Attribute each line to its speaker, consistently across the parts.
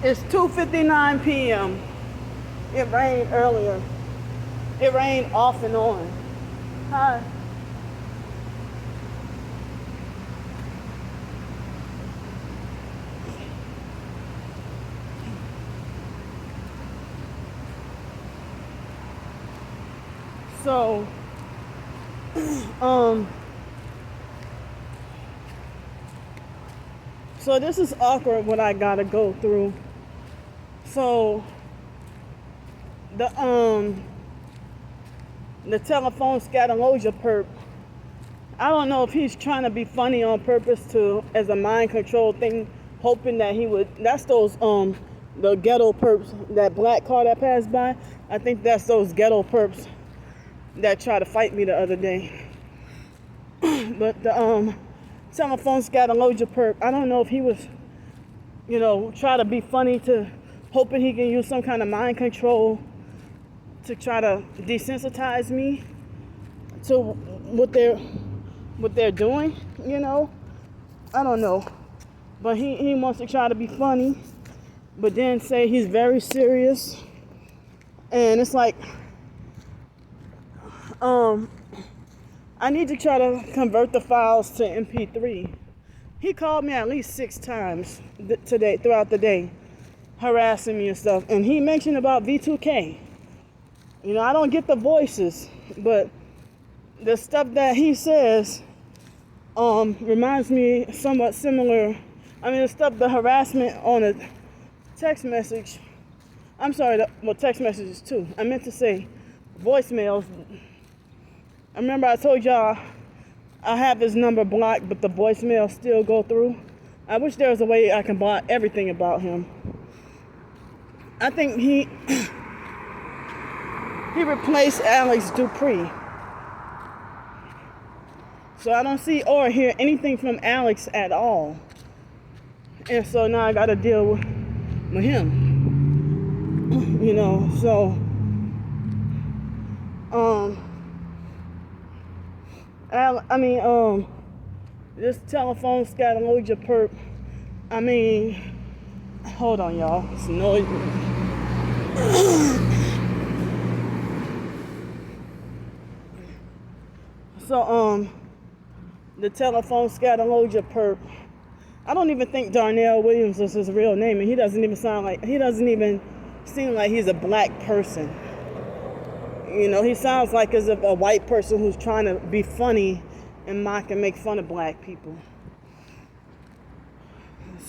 Speaker 1: It's 2:59 p.m. It rained earlier. It rained off and on. Hi. So, so this is awkward what I gotta go through. So the telephone scatologia perp, I don't know if he's trying to be funny on purpose to as a mind control thing, hoping that he would. That's those the ghetto perps, that black car that passed by. I think that's those ghetto perps that tried to fight me the other day. But the telephone scatologia perp, I don't know if he was, try to be funny to hoping he can use some kind of mind control to try to desensitize me to what they're doing, I don't know. But he wants to try to be funny, but then say he's very serious. And it's like, I need to try to convert the files to MP3. He called me at least 6 times today, throughout the day, harassing me and stuff. And he mentioned about V2K. I don't get the voices, but the stuff that he says reminds me somewhat similar. I mean, the harassment on a text message. I'm sorry, text messages too. I meant to say voicemails. I remember I told y'all I have his number blocked, but the voicemails still go through. I wish there was a way I can block everything about him. I think he replaced Alex Dupree. So I don't see or hear anything from Alex at all. And so now I got to deal with him. So this telephone scatologia perp, hold on, y'all. It's noisy. So, the telephone scatologia perp, I don't even think Darnell Williams is his real name, and he doesn't even seem like he's a black person. He sounds like as if a white person who's trying to be funny and mock and make fun of black people.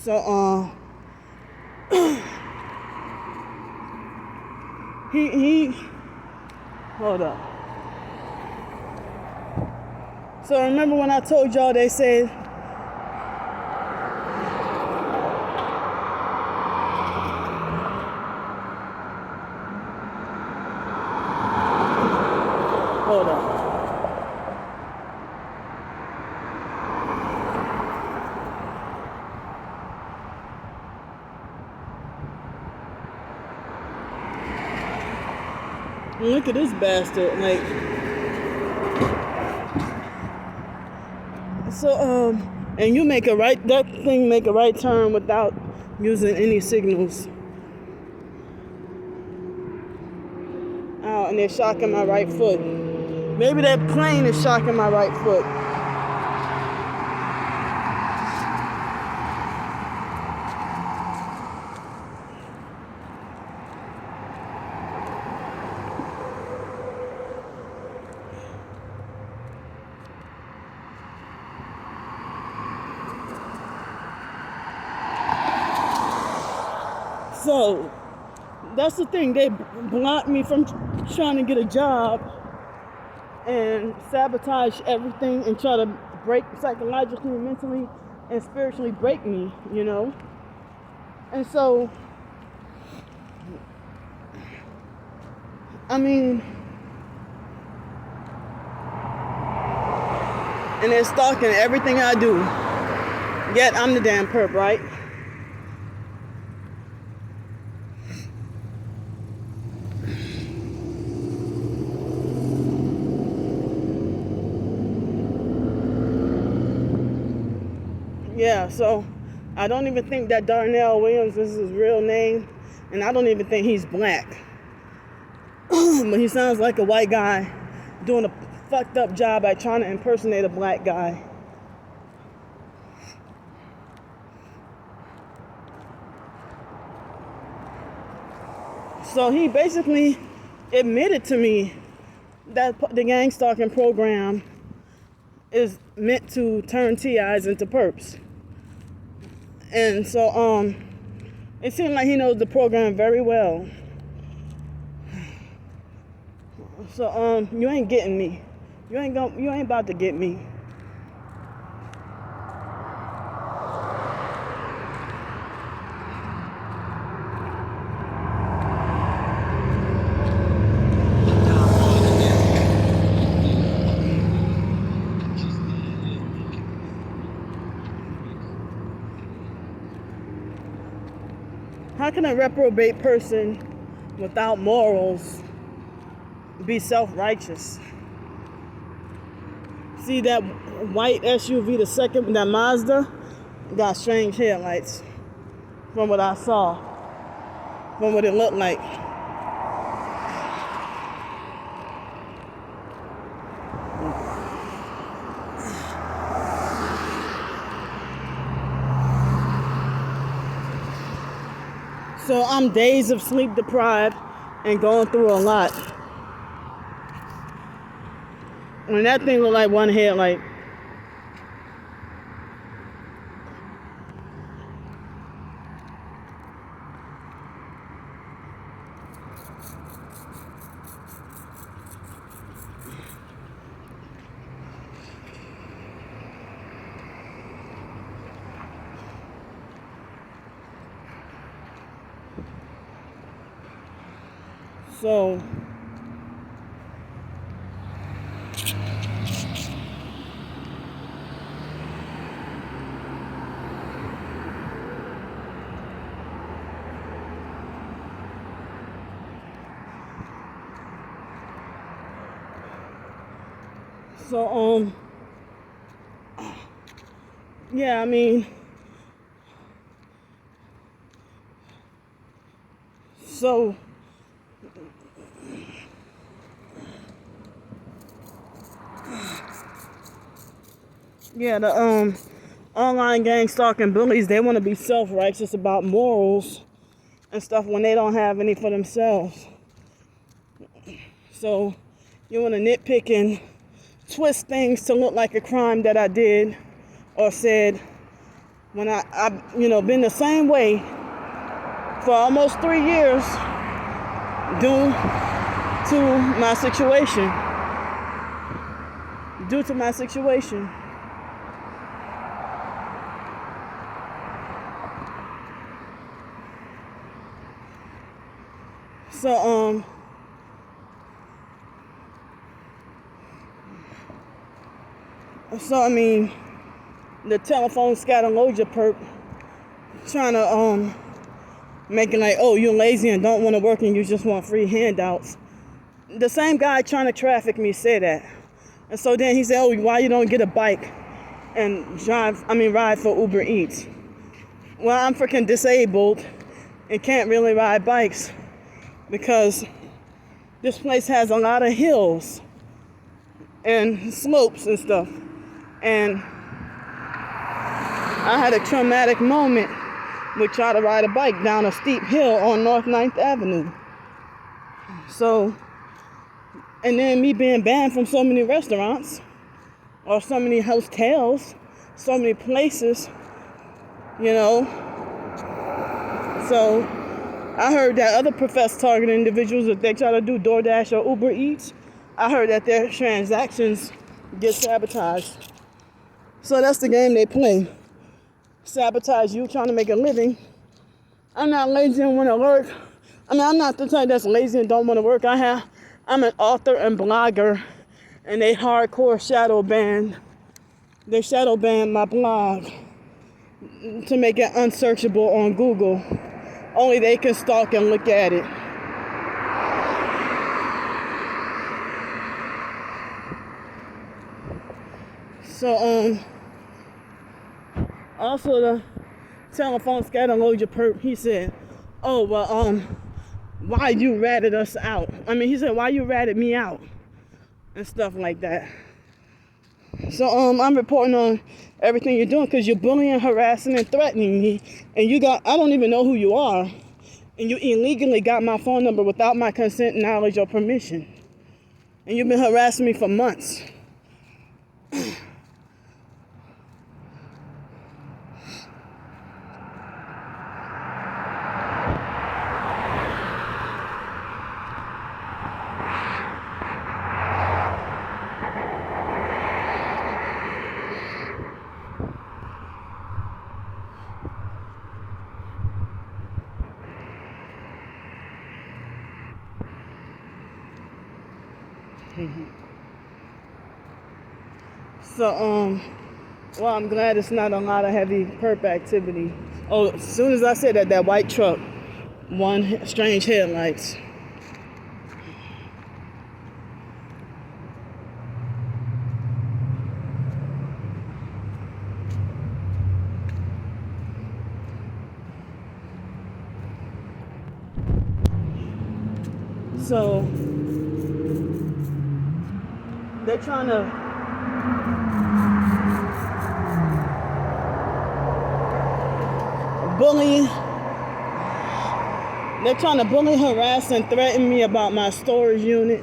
Speaker 1: So, he hold up. So remember when I told y'all they said hold on. Look at this bastard, So, and you make that thing make a right turn without using any signals. Oh, and they're shocking my right foot. Maybe that plane is shocking my right foot. So, that's the thing. They blocked me from trying to get a job and sabotage everything and try to break psychologically, mentally, and spiritually break me, And so, and they're stalking everything I do. Yet I'm the damn perp, right? Yeah, so I don't even think that Darnell Williams is his real name, and I don't even think he's black. But he sounds like a white guy doing a fucked up job at trying to impersonate a black guy. So he basically admitted to me that the gang stalking program is meant to turn TIs into perps. And so it seems like he knows the program very well. So you ain't getting me. You ain't about to get me. How can a reprobate person without morals be self-righteous? See that white SUV, the second, that Mazda, got strange headlights from what I saw, from what it looked like. So I'm days of sleep deprived and going through a lot. And that thing looked like one headlight. So yeah, I mean, so yeah, the online gang stalking bullies, they want to be self-righteous about morals and stuff when they don't have any for themselves. So you want to nitpick and twist things to look like a crime that I did or said when I've been the same way for almost 3 years due to my situation. So I mean, the telephone scatologia perp trying to make it like, oh, you're lazy and don't want to work and you just want free handouts. The same guy trying to traffic me said that. And so then he said, oh, why you don't get a bike and ride for Uber Eats? Well, I'm freaking disabled and can't really ride bikes because this place has a lot of hills and slopes and stuff. And I had a traumatic moment with trying to ride a bike down a steep hill on North 9th Avenue. So, and then me being banned from so many restaurants or so many hotels, so many places, So I heard that other professed targeted individuals, if they try to do DoorDash or Uber Eats, I heard that their transactions get sabotaged. So that's the game they play. Sabotage you trying to make a living. I'm not lazy and want to work. I'm not the type that's lazy and don't want to work. I'm an author and blogger, and they hardcore shadow ban. They shadow banned my blog to make it unsearchable on Google. Only they can stalk and look at it. So also telephone scatologia perp. He said, oh, well, why you ratted us out? I mean, he said, why you ratted me out? And stuff like that. So, I'm reporting on everything you're doing because you're bullying, harassing, and threatening me. And I don't even know who you are. And you illegally got my phone number without my consent, knowledge, or permission. And you've been harassing me for months. So, well, I'm glad it's not a lot of heavy perp activity. Oh, as soon as I said that white truck, one strange headlights. So, they're trying to bully, harass, and threaten me about my storage unit.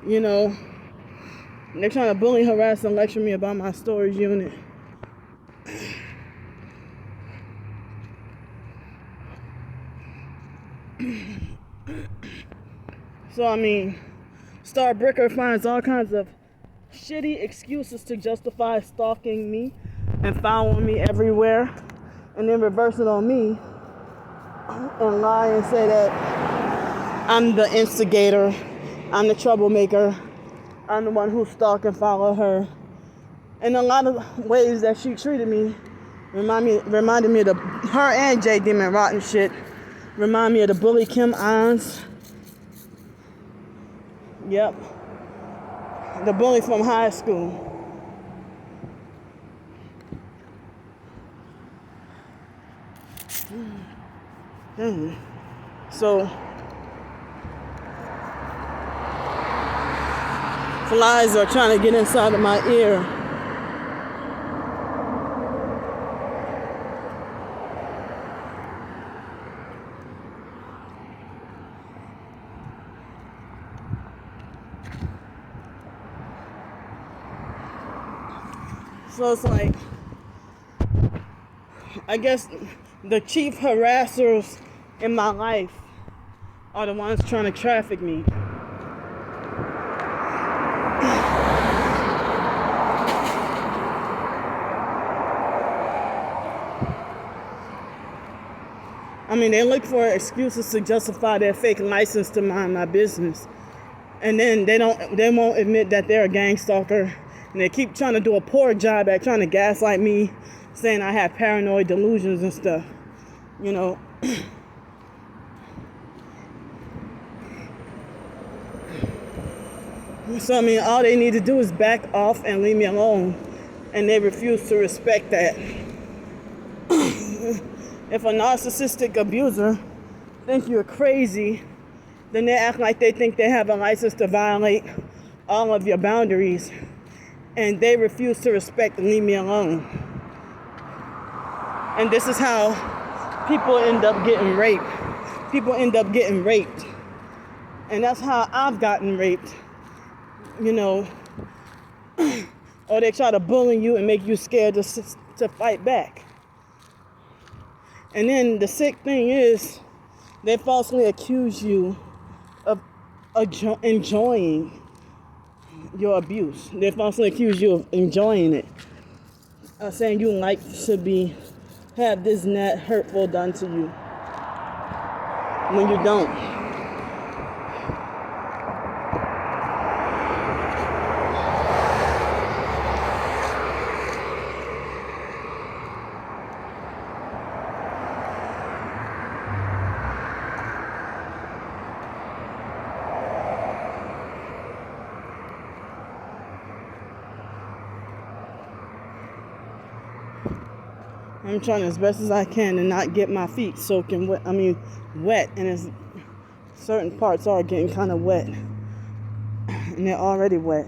Speaker 1: You know, they're trying to bully, harass, and lecture me about my storage unit. So, I mean, Star Bricker finds all kinds of shitty excuses to justify stalking me and following me everywhere, and then reverse it on me and lie and say that I'm the instigator, I'm the troublemaker, I'm the one who stalked and followed her. And a lot of ways that she treated me reminded me of her and J Demon Rotten shit. Remind me of the bully Kim Ons. Yep. The bully from high school. So, flies are trying to get inside of my ear. So it's like, I guess the chief harassers in my life are the ones trying to traffic me. I mean, they look for excuses to justify their fake license to mind my business. And then they won't admit that they're a gang stalker. And they keep trying to do a poor job at trying to gaslight me, saying I have paranoid delusions and stuff. You know. So, I mean, all they need to do is back off and leave me alone. And they refuse to respect that. If a narcissistic abuser thinks you're crazy, then they act like they think they have a license to violate all of your boundaries. And they refuse to respect and leave me alone. And this is how people end up getting raped. People end up getting raped. And that's how I've gotten raped. You know, or they try to bully you and make you scared to fight back. And then the sick thing is, they falsely accuse you of enjoying your abuse. They falsely accuse you of enjoying it, saying you like to have this and that hurtful done to you when you don't. I'm trying as best as I can to not get my feet soaking wet. Wet, and certain parts are getting kind of wet, and they're already wet.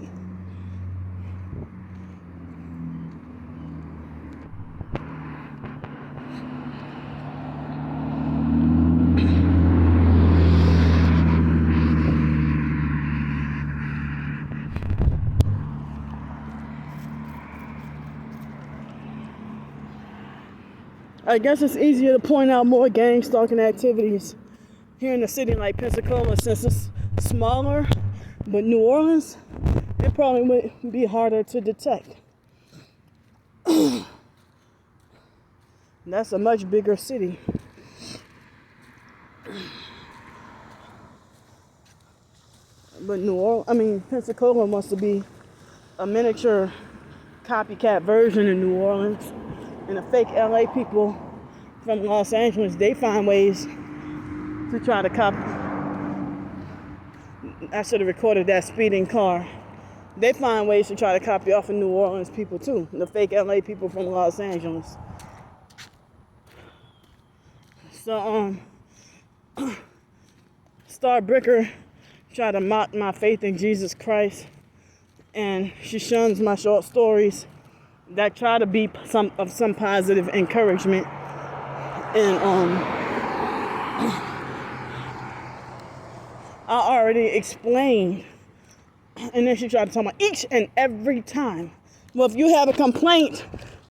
Speaker 1: I guess it's easier to point out more gang stalking activities here in a city like Pensacola since it's smaller, but New Orleans, it probably would be harder to detect. That's a much bigger city. But Pensacola wants to be a miniature copycat version of New Orleans. And the fake LA people from Los Angeles, they find ways to try to copy. I should have recorded that speeding car. They find ways to try to copy off of New Orleans people too. The fake LA people from Los Angeles. So, Star Bricker tried to mock my faith in Jesus Christ. And she shuns my short stories that try to be some positive encouragement. And I already explained, and then she tried to tell me each and every time, well, if you have a complaint